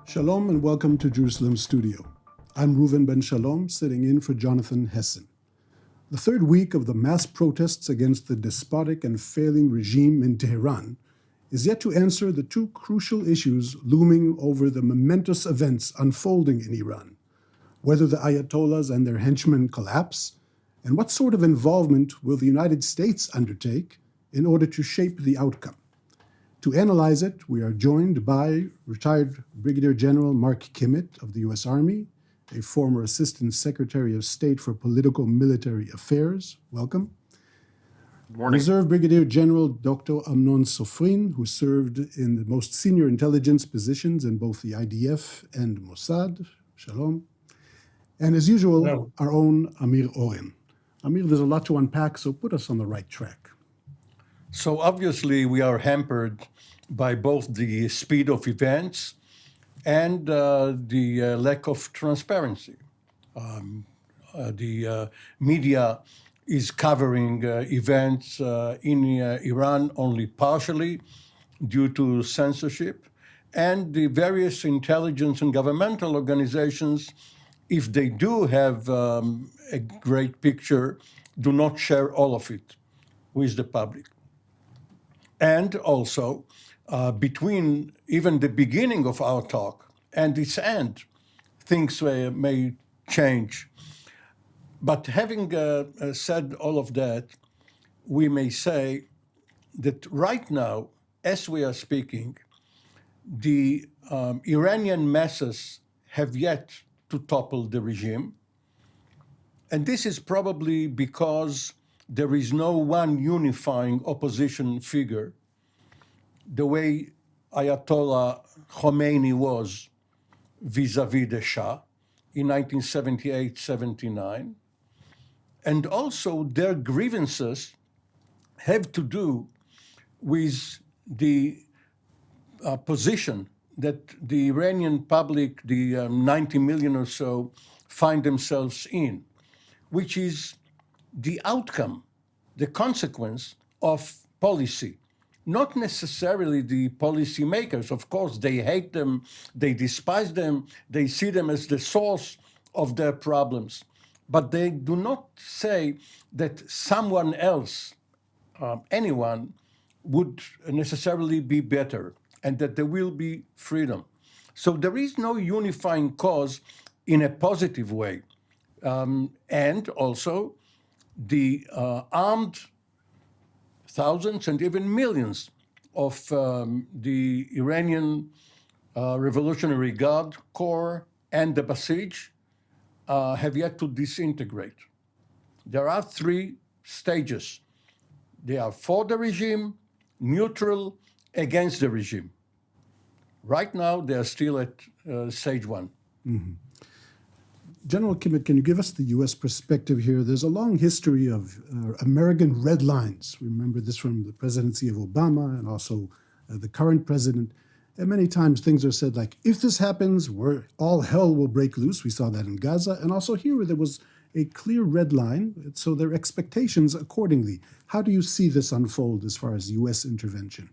Shalom and welcome to Jerusalem Studio. I'm Reuven ben Shalom, sitting in for Jonathan Hessen. The third week of the mass protests against the despotic and failing regime in Tehran is yet to answer the two crucial issues looming over the momentous events unfolding in Iran: whether the Ayatollahs and their henchmen collapse, and what sort of involvement will the United States undertake in order to shape the outcome. To analyze it, we are joined by retired Brigadier General Mark Kimmitt of the U.S. Army, a former Assistant Secretary of State for Political Military Affairs. Welcome. Good morning. Reserve Brigadier General Dr. Amnon Sofrin, who served in the most senior intelligence positions in both the IDF and Mossad. Shalom. And as usual, Hello. Our own Amir Oren. Amir, there's a lot to unpack, so put us on the right track. So obviously we are hampered by both the speed of events and the lack of transparency. The media is covering events in Iran only partially due to censorship, and the various intelligence and governmental organizations, if they do have a great picture, do not share all of it with the public. And also, between even the beginning of our talk and its end, things may change. But having said all of that, we may say that right now, as we are speaking, the Iranian masses have yet to topple the regime. And this is probably because there is no one unifying opposition figure, the way Ayatollah Khomeini was vis-a-vis the Shah in 1978-79. And also their grievances have to do with the position that the Iranian public, the 90 million or so, find themselves in, which is the outcome, the consequence of policy, not necessarily the policy makers. Of course, they hate them, they despise them, they see them as the source of their problems. But they do not say that someone else, anyone, would necessarily be better and that there will be freedom. So there is no unifying cause in a positive way. And also, the armed thousands and even millions of the Iranian Revolutionary Guard Corps and the Basij have yet to disintegrate. There are three stages. They are for the regime, neutral, against the regime. Right now, they are still at stage one. Mm-hmm. General Kimmitt, can you give us the U.S. perspective here? There's a long history of American red lines. We remember this from the presidency of Obama and also the current president. And many times things are said like, if this happens, all hell will break loose. We saw that in Gaza. And also here, there was a clear red line, so their expectations accordingly. How do you see this unfold as far as U.S. intervention?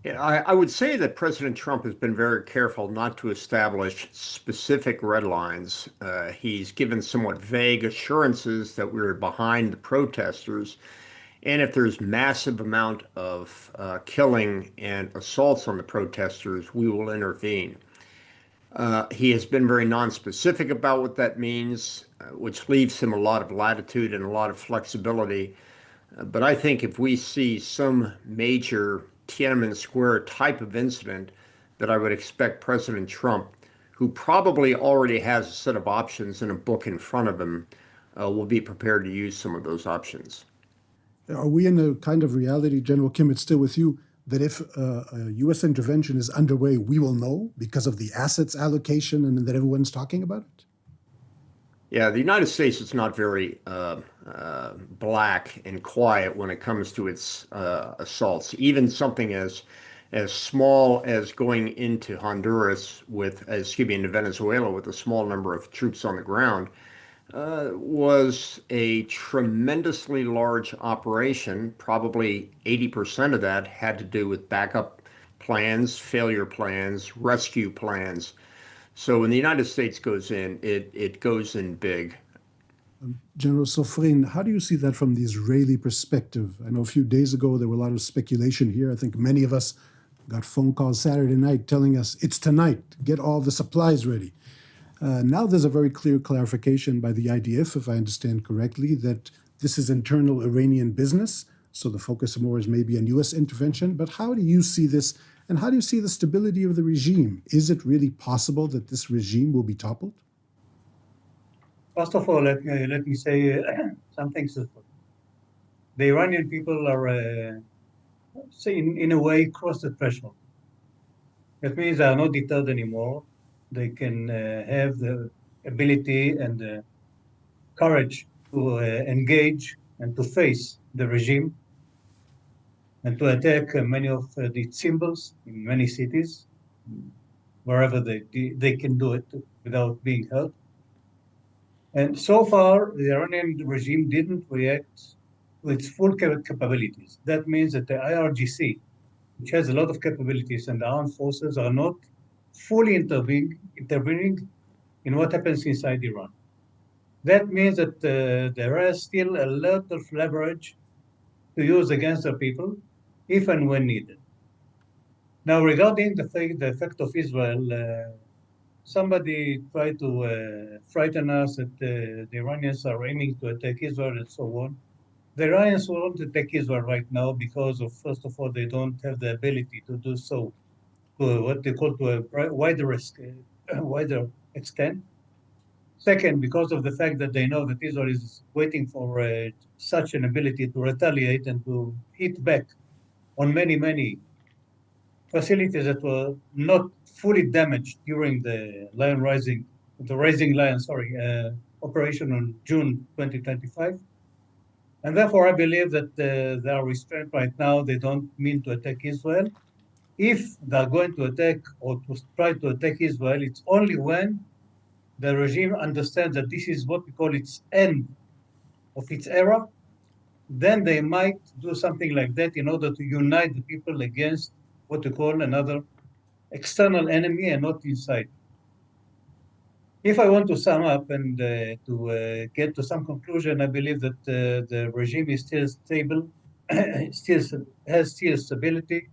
Yeah, I would say that President Trump has been very careful not to establish specific red lines. He's given somewhat vague assurances that we're behind the protesters, and if there's massive amount of killing and assaults on the protesters, we will intervene. He has been very nonspecific about what that means, which leaves him a lot of latitude and a lot of flexibility. But I think if we see some major Tiananmen Square type of incident, that I would expect President Trump, who probably already has a set of options in a book in front of him, will be prepared to use some of those options. Are we in a kind of reality, General Kimmitt, still with you, that if a U.S. intervention is underway, we will know because of the assets allocation and that everyone's talking about it? Yeah, the United States is not very black and quiet when it comes to its assaults. Even something as small as going into Honduras into Venezuela with a small number of troops on the ground was a tremendously large operation. Probably 80% of that had to do with backup plans, failure plans, rescue plans. So when the United States goes in, it goes in big. General Sofrin, how do you see that from the Israeli perspective? I know a few days ago there were a lot of speculation here. I think many of us got phone calls Saturday night telling us, it's tonight, get all the supplies ready. Now there's a very clear clarification by the IDF, if I understand correctly, that this is internal Iranian business, so the focus more is maybe on U.S. intervention. But how do you see this, and how do you see the stability of the regime? Is it really possible that this regime will be toppled? First of all, let me say something simple. The Iranian people are, say, in a way, crossed the threshold. That means they are not deterred anymore. They can have the ability and the courage to engage and to face the regime and to attack many of its symbols in many cities, wherever they can do it without being hurt. And so far, the Iranian regime didn't react to its full capabilities. That means that the IRGC, which has a lot of capabilities, and the armed forces are not fully intervening in what happens inside Iran. That means that there is still a lot of leverage to use against the people, if and when needed. Now, regarding the effect of Israel, somebody tried to frighten us that the Iranians are aiming to attack Israel and so on. The Iranians won't attack Israel right now because of, first of all, they don't have the ability to do so to what they call to a wider extent. Second, because of the fact that they know that Israel is waiting for such an ability to retaliate and to hit back on many, many facilities that were not fully damaged during the Rising Lion, operation on June 2025. And therefore, I believe that they are restrained right now. They don't mean to attack Israel. If they're going to attack or to try to attack Israel, it's only when the regime understands that this is what we call its end of its era. Then they might do something like that in order to unite the people against what we call another external enemy and not inside. If I want to sum up and to get to some conclusion, I believe that the regime is still stable, has still stability.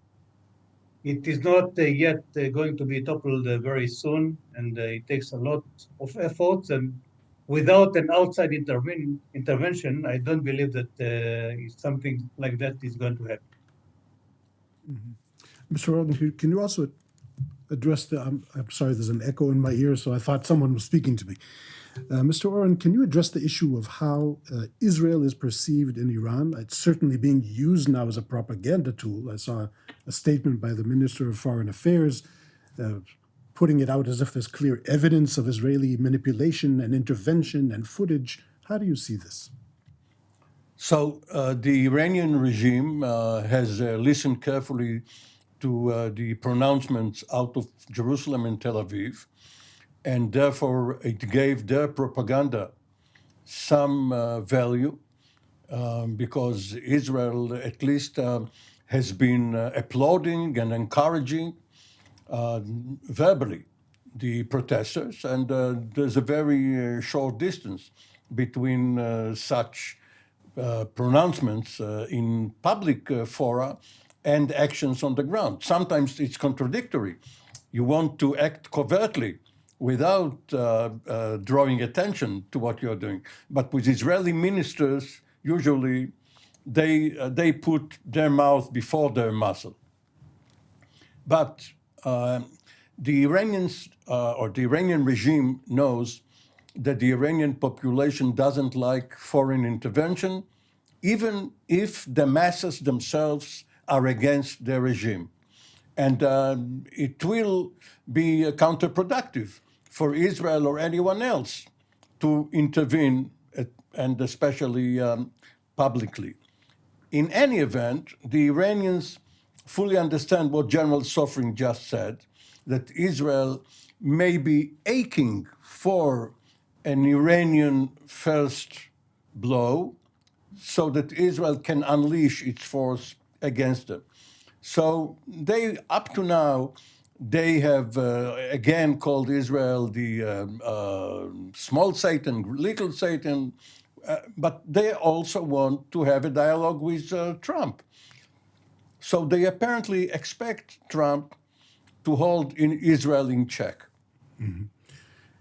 It is not yet going to be toppled very soon, and it takes a lot of efforts. And without an outside intervention, I don't believe that something like that is going to happen. Mm-hmm. Mr. Oren, can you also address the, I'm sorry, there's an echo in my ear, so I thought someone was speaking to me. Mr. Oren, can you address the issue of how Israel is perceived in Iran? It's certainly being used now as a propaganda tool. I saw a statement by the Minister of Foreign Affairs putting it out as if there's clear evidence of Israeli manipulation and intervention and footage. How do you see this? So the Iranian regime has listened carefully to the pronouncements out of Jerusalem and Tel Aviv, and therefore it gave their propaganda some value because Israel at least has been applauding and encouraging verbally the protesters, and there's a very short distance between such pronouncements in public fora and actions on the ground. Sometimes it's contradictory. You want to act covertly without drawing attention to what you're doing. But with Israeli ministers, usually they put their mouth before their muzzle. But the Iranians or the Iranian regime knows that the Iranian population doesn't like foreign intervention, even if the masses themselves are against the regime. And it will be counterproductive for Israel or anyone else to intervene, and especially publicly. In any event, the Iranians fully understand what General Sofrin just said, that Israel may be aching for an Iranian first blow so that Israel can unleash its force against them. So they, up to now, they have again called Israel the small Satan, little Satan, but they also want to have a dialogue with Trump. So they apparently expect Trump to hold in Israel in check.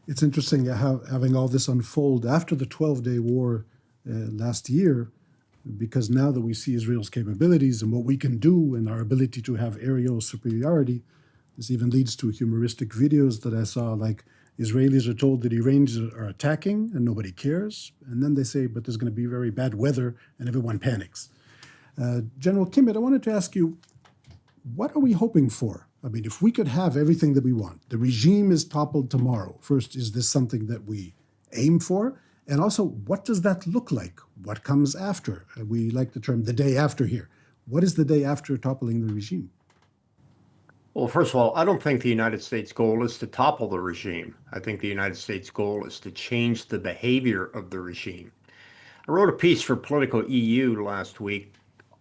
It's interesting how having all this unfold after the 12-day war last year, because now that we see Israel's capabilities and what we can do and our ability to have aerial superiority, this even leads to humoristic videos that I saw, like Israelis are told that Iranians are attacking and nobody cares, and then they say, but there's going to be very bad weather and everyone panics. General Kimmitt, I wanted to ask you, what are we hoping for? I mean, if we could have everything that we want, the regime is toppled tomorrow. First, is this something that we aim for? And also, what does that look like? What comes after? We like the term the day after here. What is the day after toppling the regime? Well, first of all, I don't think the United States' goal is to topple the regime. I think the United States' goal is to change the behavior of the regime. I wrote a piece for Political EU last week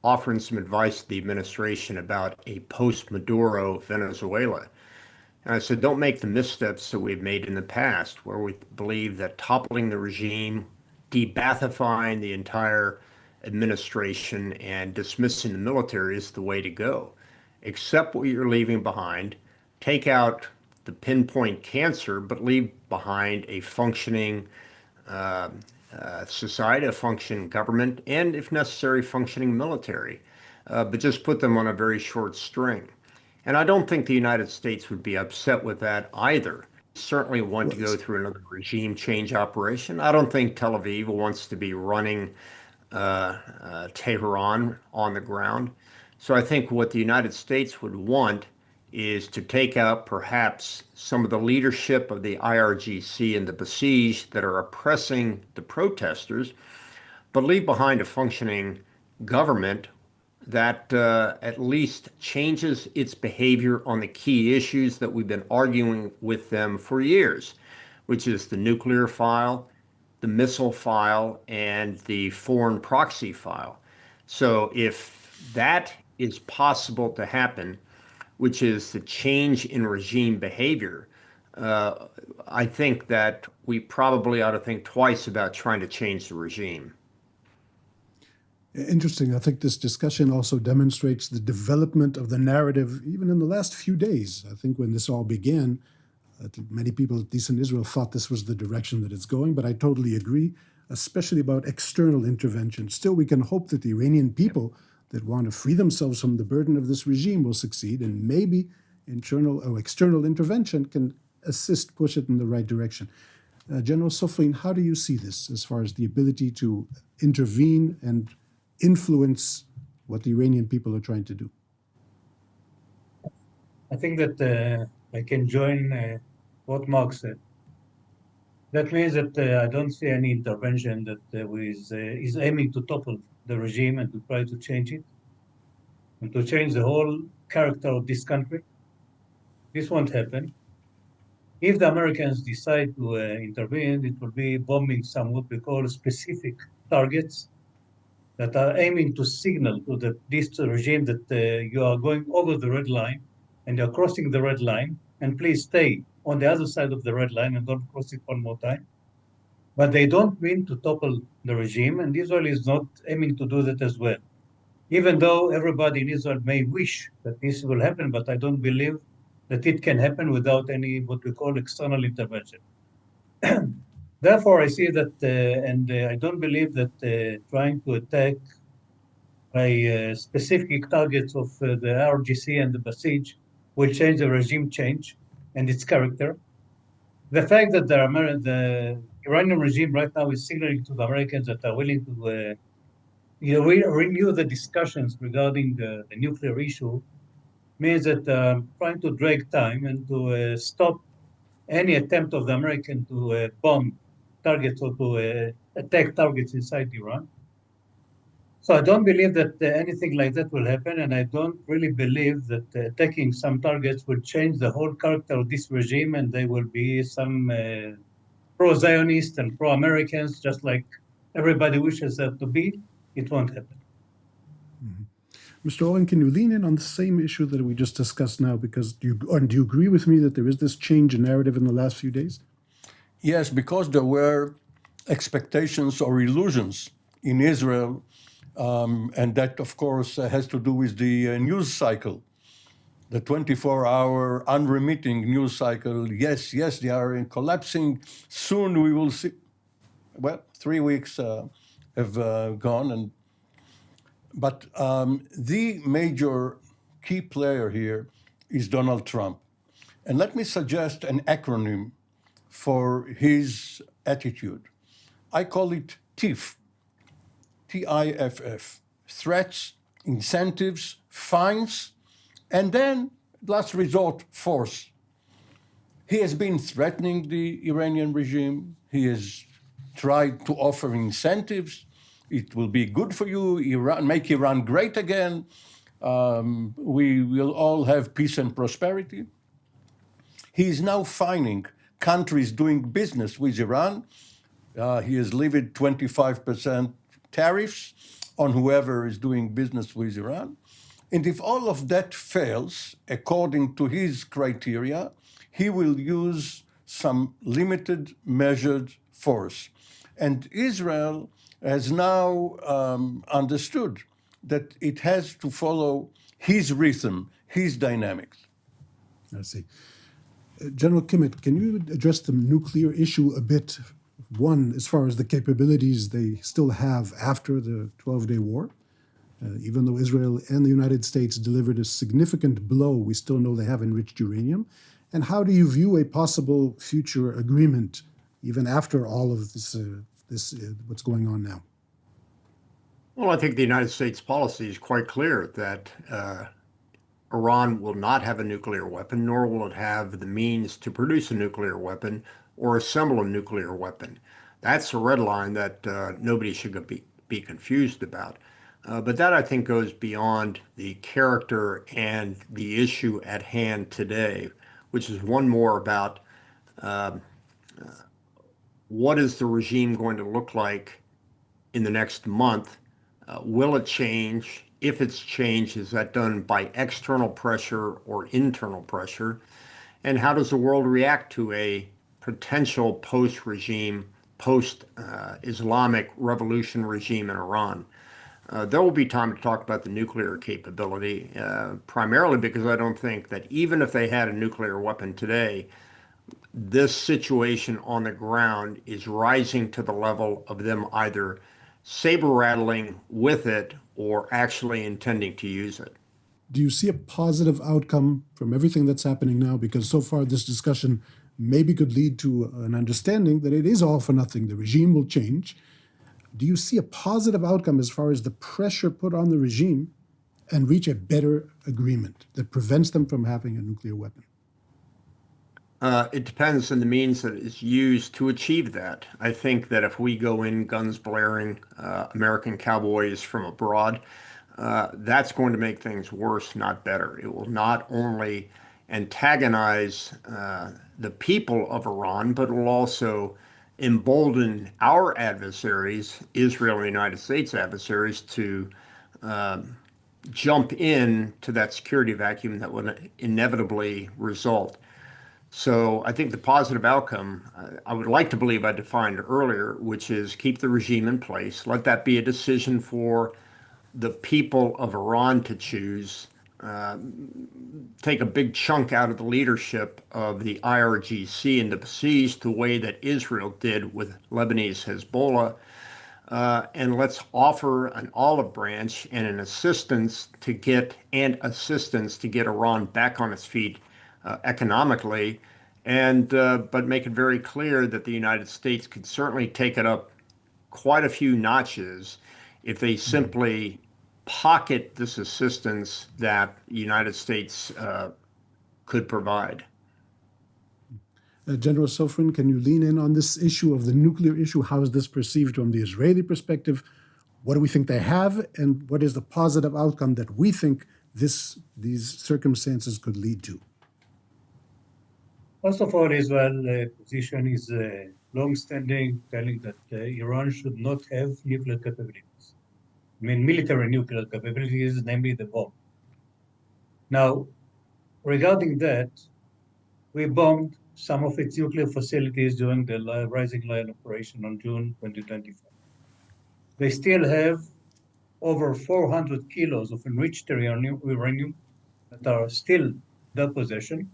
offering some advice to the administration about a post-Maduro Venezuela. And I said, don't make the missteps that we've made in the past, where we believe that toppling the regime, de-Ba'athifying the entire administration, and dismissing the military is the way to go. Accept what you're leaving behind, take out the pinpoint cancer, but leave behind a functioning society, a functioning government, and if necessary, functioning military, but just put them on a very short string. And I don't think the United States would be upset with that either. Certainly want to go through another regime change operation. I don't think Tel Aviv wants to be running Tehran on the ground. So I think what the United States would want is to take out perhaps some of the leadership of the IRGC and the besieged that are oppressing the protesters, but leave behind a functioning government that at least changes its behavior on the key issues that we've been arguing with them for years, which is the nuclear file, the missile file, and the foreign proxy file. So if that is possible to happen, which is the change in regime behavior, I think that we probably ought to think twice about trying to change the regime. Interesting. I think this discussion also demonstrates the development of the narrative, even in the last few days. I think when this all began, many people, at least in Israel, thought this was the direction that it's going, but I totally agree, especially about external intervention. Still, we can hope that the Iranian people that want to free themselves from the burden of this regime will succeed, and maybe internal or external intervention can assist, push it in the right direction. General Sofrin, how do you see this as far as the ability to intervene and influence what the Iranian people are trying to do? I think that I can join what Mark said. That means that I don't see any intervention that is aiming to topple the regime and to try to change it and to change the whole character of this country. This won't happen. If the Americans decide to intervene, it will be bombing some what we call specific targets that are aiming to signal to this regime that you are going over the red line and you're crossing the red line, and please stay on the other side of the red line and don't cross it one more time. But they don't mean to topple the regime, and Israel is not aiming to do that as well. Even though everybody in Israel may wish that this will happen, but I don't believe that it can happen without any what we call external intervention. Therefore, I see that, and I don't believe that trying to attack by specific targets of the RGC and the Basij will change the regime change and its character. The fact that the Iranian regime right now is signaling to the Americans that are willing to renew the discussions regarding the nuclear issue means that trying to drag time and to stop any attempt of the American to bomb targets or to attack targets inside Iran. So I don't believe that anything like that will happen, and I don't really believe that attacking some targets will change the whole character of this regime, and they will be some pro-Zionist and pro-Americans, just like everybody wishes that to be. It won't happen. Mm-hmm. Mr. Oren, can you lean in on the same issue that we just discussed now? Because do you agree with me that there is this change in narrative in the last few days? Yes, because there were expectations or illusions in Israel, and that, of course, has to do with the news cycle, the 24-hour unremitting news cycle. Yes, they are collapsing. Soon we will see. Well, 3 weeks have gone, but the major key player here is Donald Trump. And let me suggest an acronym for his attitude. I call it TIFF, T-I-F-F, threats, incentives, fines, and then, last resort, force. He has been threatening the Iranian regime. He has tried to offer incentives. It will be good for you, Iran, make Iran great again. We will all have peace and prosperity. He is now fining countries doing business with Iran. He has levied 25% tariffs on whoever is doing business with Iran. And if all of that fails, according to his criteria, he will use some limited measured force. And Israel has now understood that it has to follow his rhythm, his dynamics. I see. General Kimmitt, can you address the nuclear issue a bit? One, as far as the capabilities they still have after the 12-day war. Even though Israel and the United States delivered a significant blow, we still know they have enriched uranium. And how do you view a possible future agreement, even after all of this, what's going on now? Well, I think the United States policy is quite clear that Iran will not have a nuclear weapon, nor will it have the means to produce a nuclear weapon or assemble a nuclear weapon. That's a red line that nobody should be confused about. But that, I think, goes beyond the character and the issue at hand today, which is one more about what is the regime going to look like in the next month? Will it change? If it's changed, is that done by external pressure or internal pressure? And how does the world react to a potential post-regime, post-Islamic revolution regime in Iran? There will be time to talk about the nuclear capability, primarily because I don't think that even if they had a nuclear weapon today, this situation on the ground is rising to the level of them either saber rattling with it or actually intending to use it. Do you see a positive outcome from everything that's happening now? Because so far this discussion maybe could lead to an understanding that it is all for nothing. The regime will change. Do you see a positive outcome as far as the pressure put on the regime and reach a better agreement that prevents them from having a nuclear weapon? It depends on the means that is used to achieve that. I think that if we go in guns blaring, American cowboys from abroad, that's going to make things worse, not better. It will not only antagonize the people of Iran, but it will also embolden our adversaries, Israel and the United States adversaries, to jump in to that security vacuum that would inevitably result. So I think the positive outcome, I would like to believe I defined earlier, which is keep the regime in place. Let that be a decision for the people of Iran to choose. Take a big chunk out of the leadership of the IRGC and the besieged the way that Israel did with Lebanese Hezbollah. And let's offer an olive branch and an assistance to get Iran back on its feet economically, and but make it very clear that the United States could certainly take it up quite a few notches if they simply pocket this assistance that the United States could provide. General Sofrin, can you lean in on this issue of the nuclear issue? How is this perceived from the Israeli perspective? What do we think they have, and what is the positive outcome that we think these circumstances could lead to? First of all, Israel's position is long-standing, telling that Iran should not have nuclear capabilities. military nuclear capabilities, namely the bomb. Now, regarding that, we bombed some of its nuclear facilities during the Rising Lion operation on June 2025. They still have over 400 kilos of enriched uranium that are still their possession.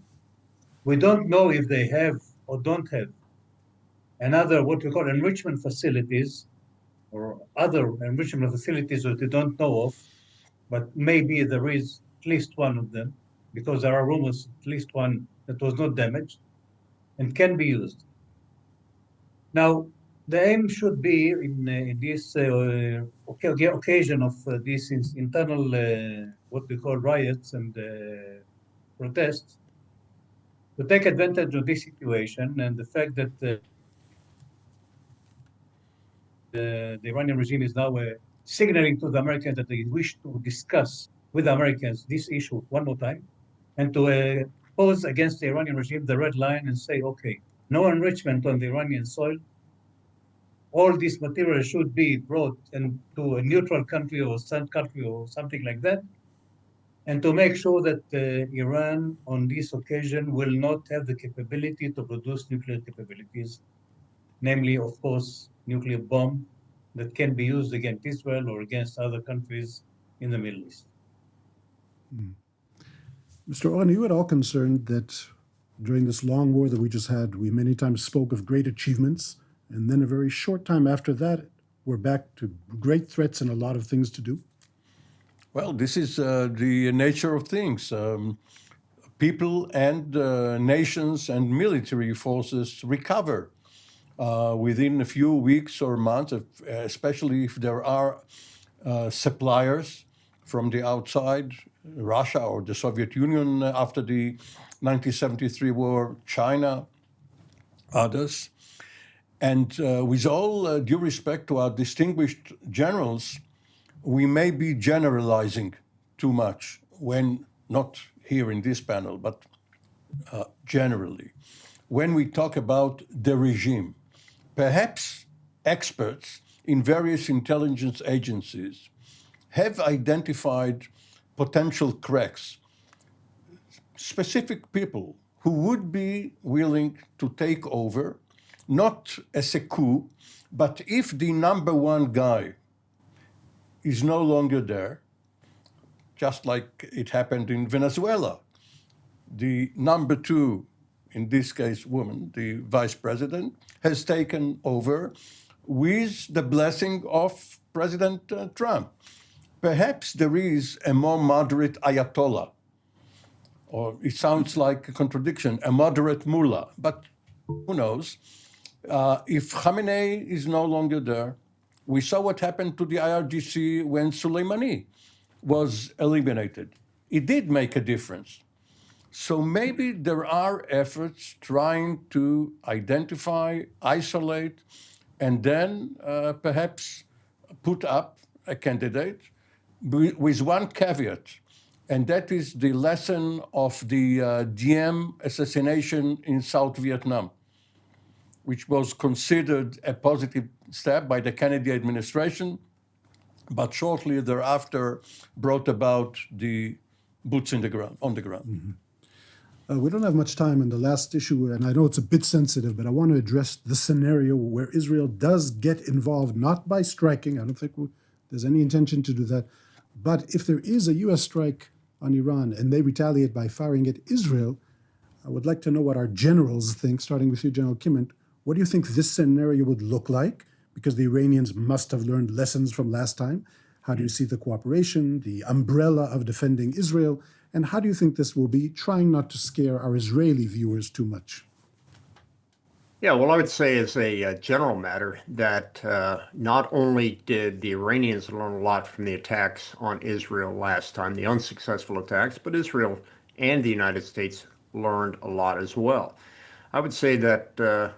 We don't know if they have or don't have another, what we call enrichment facilities, or other enrichment facilities that we don't know of, but maybe there is at least one of them, because there are rumors at least one that was not damaged and can be used. Now, the aim should be in this occasion of these internal, what we call riots and protests, to take advantage of this situation and the fact that the Iranian regime is now signaling to the Americans that they wish to discuss with the Americans this issue one more time, and to pose against the Iranian regime the red line and say, okay, no enrichment on the Iranian soil. All this material should be brought into a neutral country or some country or something like that, and to make sure that Iran on this occasion will not have the capability to produce nuclear capabilities, namely, of course, nuclear bomb that can be used against Israel or against other countries in the Middle East. Mr. Oren, are you at all concerned that during this long war that we just had, we many times spoke of great achievements, and then a very short time after that, we're back to great threats and a lot of things to do? Well, this is the nature of things. People and nations and military forces recover within a few weeks or months, especially if there are suppliers from the outside, Russia or the Soviet Union after the 1973 war, China, others. And with all due respect to our distinguished generals, we may be generalizing too much when, not here in this panel, but generally. When we talk about the regime, perhaps experts in various intelligence agencies have identified potential cracks, specific people who would be willing to take over, not as a coup, but if the number one guy is no longer there, just like it happened in Venezuela. The number two, in this case woman, the vice president, has taken over with the blessing of President Trump. Perhaps there is a more moderate Ayatollah, or it sounds like a contradiction, a moderate mullah, but who knows? If Khamenei is no longer there, we saw what happened to the IRGC when Soleimani was eliminated. It did make a difference. So maybe there are efforts trying to identify, isolate, and then perhaps put up a candidate with one caveat, and that is the lesson of the Diem assassination in South Vietnam, which was considered a positive step by the Kennedy administration, but shortly thereafter brought about the boots on the ground. Mm-hmm. We don't have much time in the last issue, and I know it's a bit sensitive, but I want to address the scenario where Israel does get involved, not by striking, I don't think there's any intention to do that, but if there is a U.S. strike on Iran and they retaliate by firing at Israel, I would like to know what our generals think, starting with you, General Kimmitt. What do you think this scenario would look like? Because the Iranians must have learned lessons from last time. How do you see the cooperation, the umbrella of defending Israel? And how do you think this will be, trying not to scare our Israeli viewers too much? Yeah, well, I would say as a general matter that not only did the Iranians learn a lot from the attacks on Israel last time, the unsuccessful attacks, but Israel and the United States learned a lot as well. I would say that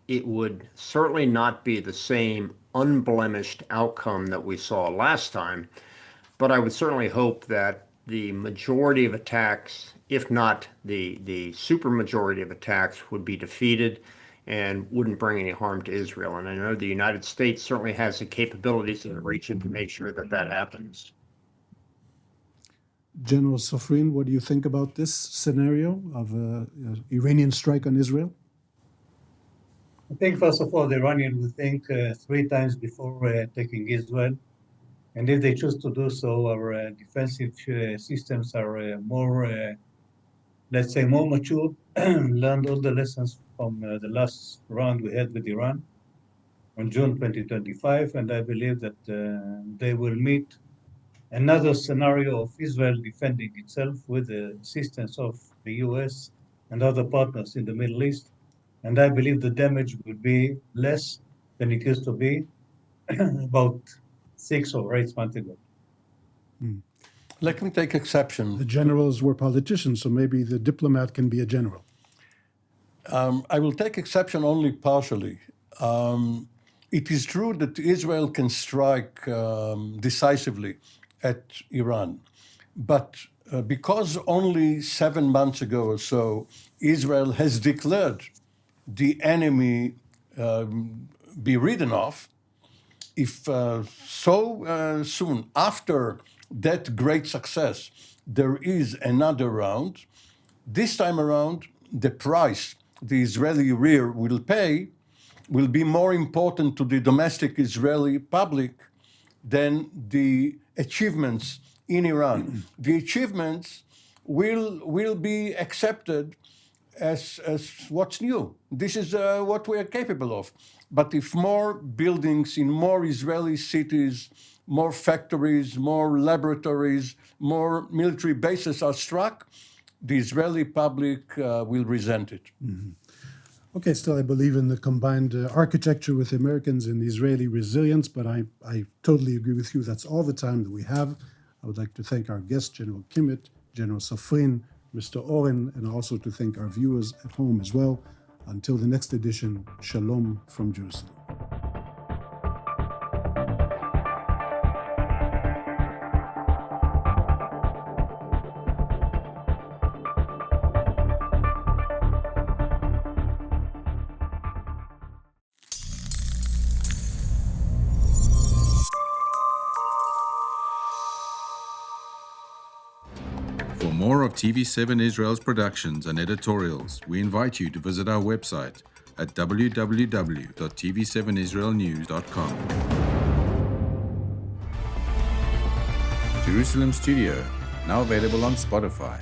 it would certainly not be the same unblemished outcome that we saw last time, but I would certainly hope that the majority of attacks, if not the super majority of attacks, would be defeated and wouldn't bring any harm to Israel. And I know the United States certainly has the capabilities in the region to make sure that that happens. General Sofrin, what do you think about this scenario of an Iranian strike on Israel? I think, first of all, the Iranians will think 3 times before taking Israel. And if they choose to do so, our defensive systems are more, let's say, more mature, learned all the lessons from the last round we had with Iran on June 2025. And I believe that they will meet another scenario of Israel defending itself with the assistance of the US and other partners in the Middle East. And I believe the damage will be less than it used to be about 6 or 8 months ago. Let me take exception. The generals were politicians, so maybe the diplomat can be a general. I will take exception only partially. It is true that Israel can strike decisively at Iran, but because only 7 months ago or so, Israel has declared the enemy be ridden off, if so soon after that great success, there is another round, this time around, the price the Israeli rear will pay will be more important to the domestic Israeli public than the achievements in Iran. The achievements will be accepted as what's new. This is what we are capable of. But if more buildings in more Israeli cities, more factories, more laboratories, more military bases are struck, the Israeli public will resent it. Mm-hmm. Okay, still I believe in the combined architecture with Americans and Israeli resilience, but I totally agree with you. That's all the time that we have. I would like to thank our guest, General Kimmitt, General Sofrin, Mr. Oren, and also to thank our viewers at home as well. Until the next edition, Shalom from Jerusalem. For more of TV7 Israel's productions and editorials, we invite you to visit our website at www.tv7israelnews.com. Jerusalem Studio, now available on Spotify.